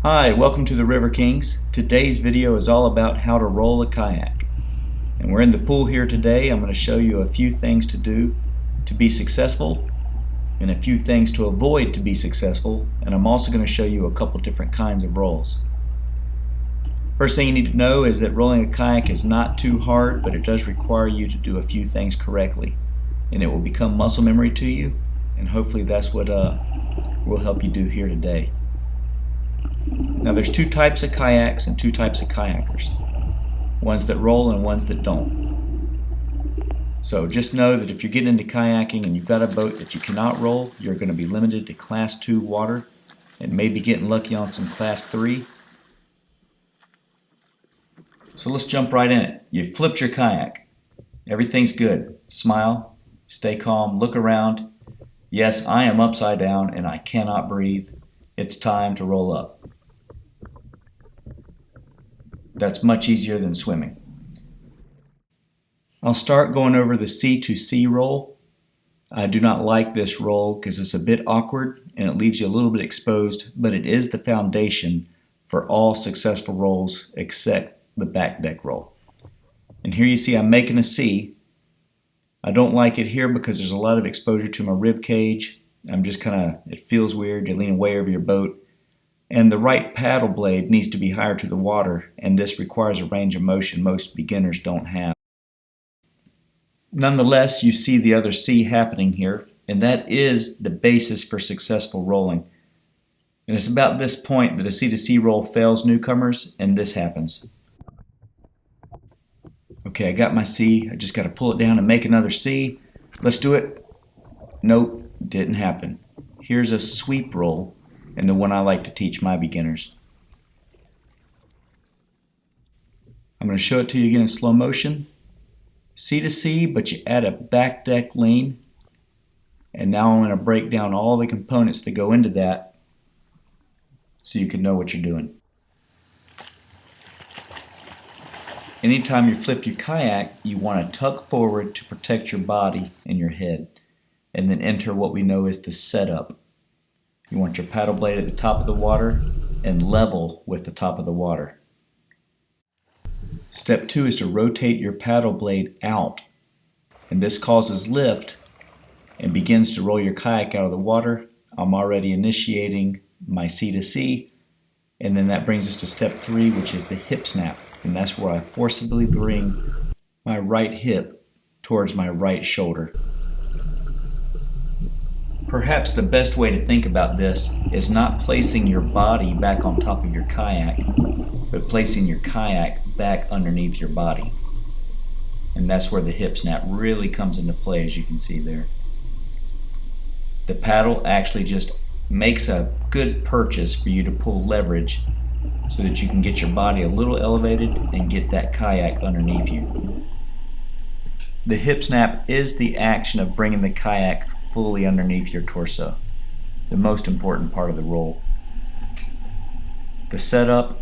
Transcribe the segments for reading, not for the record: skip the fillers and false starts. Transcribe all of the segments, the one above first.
Hi, welcome to the River Kings. Today's video is all about how to roll a kayak. And we're in the pool here today. I'm going to show you a few things to do to be successful and a few things to avoid to be successful. And I'm also going to show you a couple different kinds of rolls. First thing you need to know is that rolling a kayak is not too hard, but it does require you to do a few things correctly. And it will become muscle memory to you. And hopefully that's what we'll help you do here today. Now there's two types of kayaks and two types of kayakers. Ones that roll and ones that don't. So just know that if you're getting into kayaking and you've got a boat that you cannot roll, you're going to be limited to Class 2 water and maybe getting lucky on some Class 3. So let's jump right in it. You flipped your kayak. Everything's good. Smile, stay calm, look around. Yes, I am upside down and I cannot breathe. It's time to roll up. That's much easier than swimming. I'll start going over the C to C roll. I do not like this roll because it's a bit awkward and it leaves you a little bit exposed, but it is the foundation for all successful rolls except the back deck roll. And here you see I'm making a C. I don't like it here because there's a lot of exposure to my rib cage. I'm just it feels weird. You're leaning way over your boat. And the right paddle blade needs to be higher to the water, and this requires a range of motion most beginners don't have. Nonetheless, you see the other C happening here, and that is the basis for successful rolling. And it's about this point that a C to C roll fails newcomers, and this happens. Okay, I got my C. I just got to pull it down and make another C. Let's do it. Nope, didn't happen. Here's a sweep roll, and the one I like to teach my beginners. I'm going to show it to you again in slow motion. C to C, but you add a back deck lean. And now I'm going to break down all the components that go into that so you can know what you're doing. Anytime you flip your kayak, you want to tuck forward to protect your body and your head, and then enter what we know is the setup. You want your paddle blade at the top of the water and level with the top of the water. Step 2 is to rotate your paddle blade out, and this causes lift and begins to roll your kayak out of the water. I'm already initiating my C to C, and then that brings us to step 3, which is the hip snap, and that's where I forcibly bring my right hip towards my right shoulder. Perhaps the best way to think about this is not placing your body back on top of your kayak, but placing your kayak back underneath your body. And that's where the hip snap really comes into play, as you can see there. The paddle actually just makes a good purchase for you to pull leverage so that you can get your body a little elevated and get that kayak underneath you. The hip snap is the action of bringing the kayak fully underneath your torso, the most important part of the roll. The setup,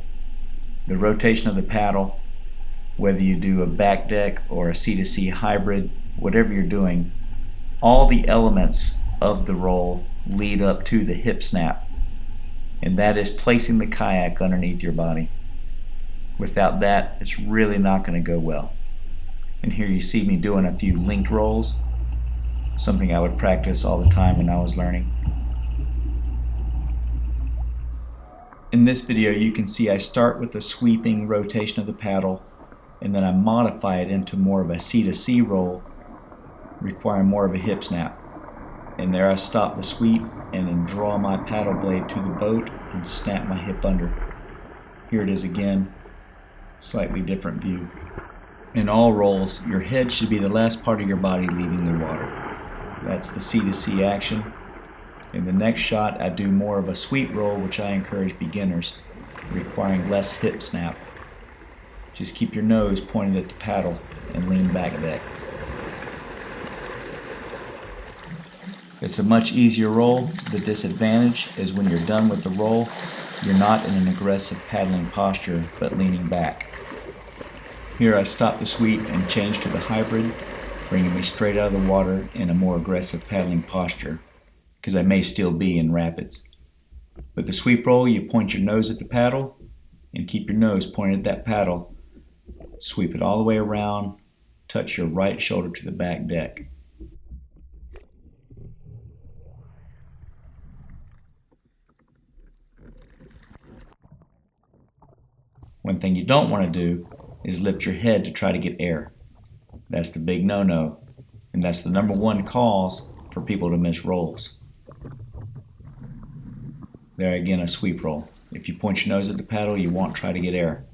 the rotation of the paddle, whether you do a back deck or a C to C hybrid, whatever you're doing, all the elements of the roll lead up to the hip snap, and that is placing the kayak underneath your body. Without that, it's really not going to go well. And here you see me doing a few linked rolls, something I would practice all the time when I was learning. In this video you can see I start with the sweeping rotation of the paddle, and then I modify it into more of a C to C roll, requiring more of a hip snap. And there I stop the sweep and then draw my paddle blade to the boat and snap my hip under. Here it is again, slightly different view. In all rolls, your head should be the last part of your body leaving the water. That's the C to C action. In the next shot, I do more of a sweep roll, which I encourage beginners, requiring less hip snap. Just keep your nose pointed at the paddle and lean back deck. It's a much easier roll. The disadvantage is when you're done with the roll, you're not in an aggressive paddling posture, but leaning back. Here I stop the sweep and change to the hybrid, bringing me straight out of the water in a more aggressive paddling posture, because I may still be in rapids. With the sweep roll, you point your nose at the paddle and keep your nose pointed at that paddle. Sweep it all the way around, touch your right shoulder to the back deck. One thing you don't want to do is lift your head to try to get air. That's the big no-no, and that's the number one cause for people to miss rolls. There again, a sweep roll. If you point your nose at the paddle, you won't try to get air.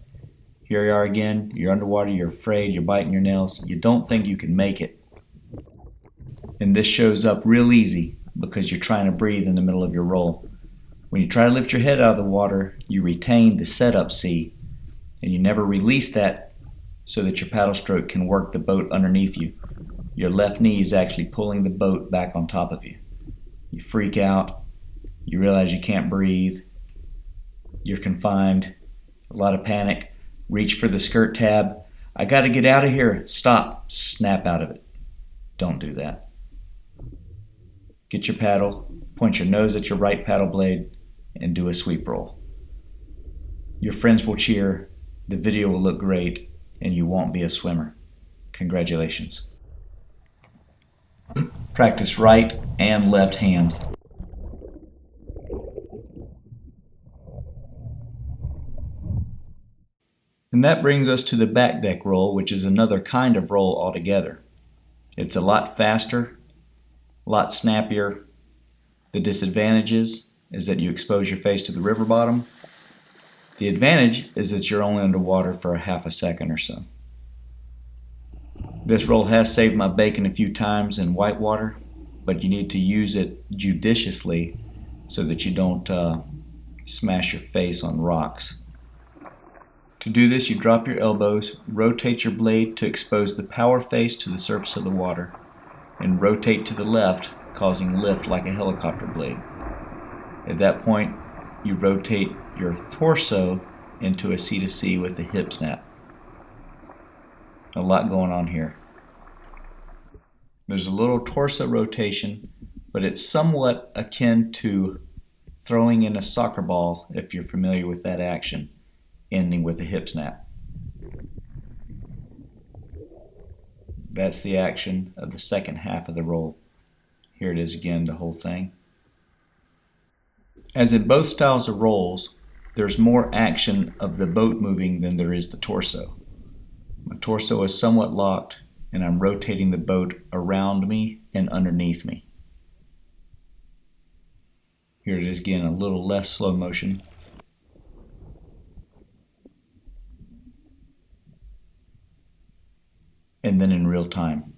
Here you are again, you're underwater, you're afraid, you're biting your nails, you don't think you can make it. And this shows up real easy because you're trying to breathe in the middle of your roll. When you try to lift your head out of the water, you retain the setup C, and you never release that so that your paddle stroke can work the boat underneath you. Your left knee is actually pulling the boat back on top of you. You freak out, you realize you can't breathe, you're confined, a lot of panic, reach for the skirt tab, I gotta get out of here, stop, snap out of it. Don't do that. Get your paddle, point your nose at your right paddle blade, and do a sweep roll. Your friends will cheer, the video will look great, and you won't be a swimmer. Congratulations. Practice right and left hand. And that brings us to the back deck roll, which is another kind of roll altogether. It's a lot faster, a lot snappier. The disadvantages is that you expose your face to the river bottom. The advantage is that you're only underwater for a half a second or so. This roll has saved my bacon a few times in whitewater, but you need to use it judiciously so that you don't smash your face on rocks. To do this, you drop your elbows, rotate your blade to expose the power face to the surface of the water, and rotate to the left, causing lift like a helicopter blade. At that point, you rotate your torso into a C-to-C with the hip snap. A lot going on here. There's a little torso rotation, but it's somewhat akin to throwing in a soccer ball, if you're familiar with that action, ending with a hip snap. That's the action of the second half of the roll. Here it is again, the whole thing. As in both styles of rolls, there's more action of the boat moving than there is the torso. My torso is somewhat locked, and I'm rotating the boat around me and underneath me. Here it is again, a little less slow motion. And then in real time.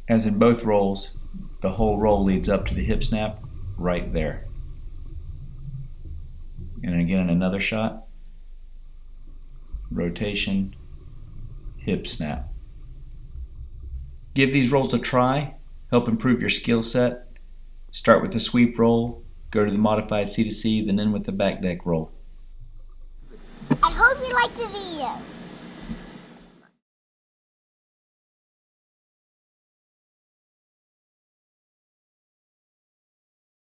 As in both rolls, the whole roll leads up to the hip snap right there. And again in another shot, rotation, hip snap. Give these rolls a try, help improve your skill set. Start with the sweep roll, go to the modified C-to-C, then end with the back deck roll. I hope you liked the video.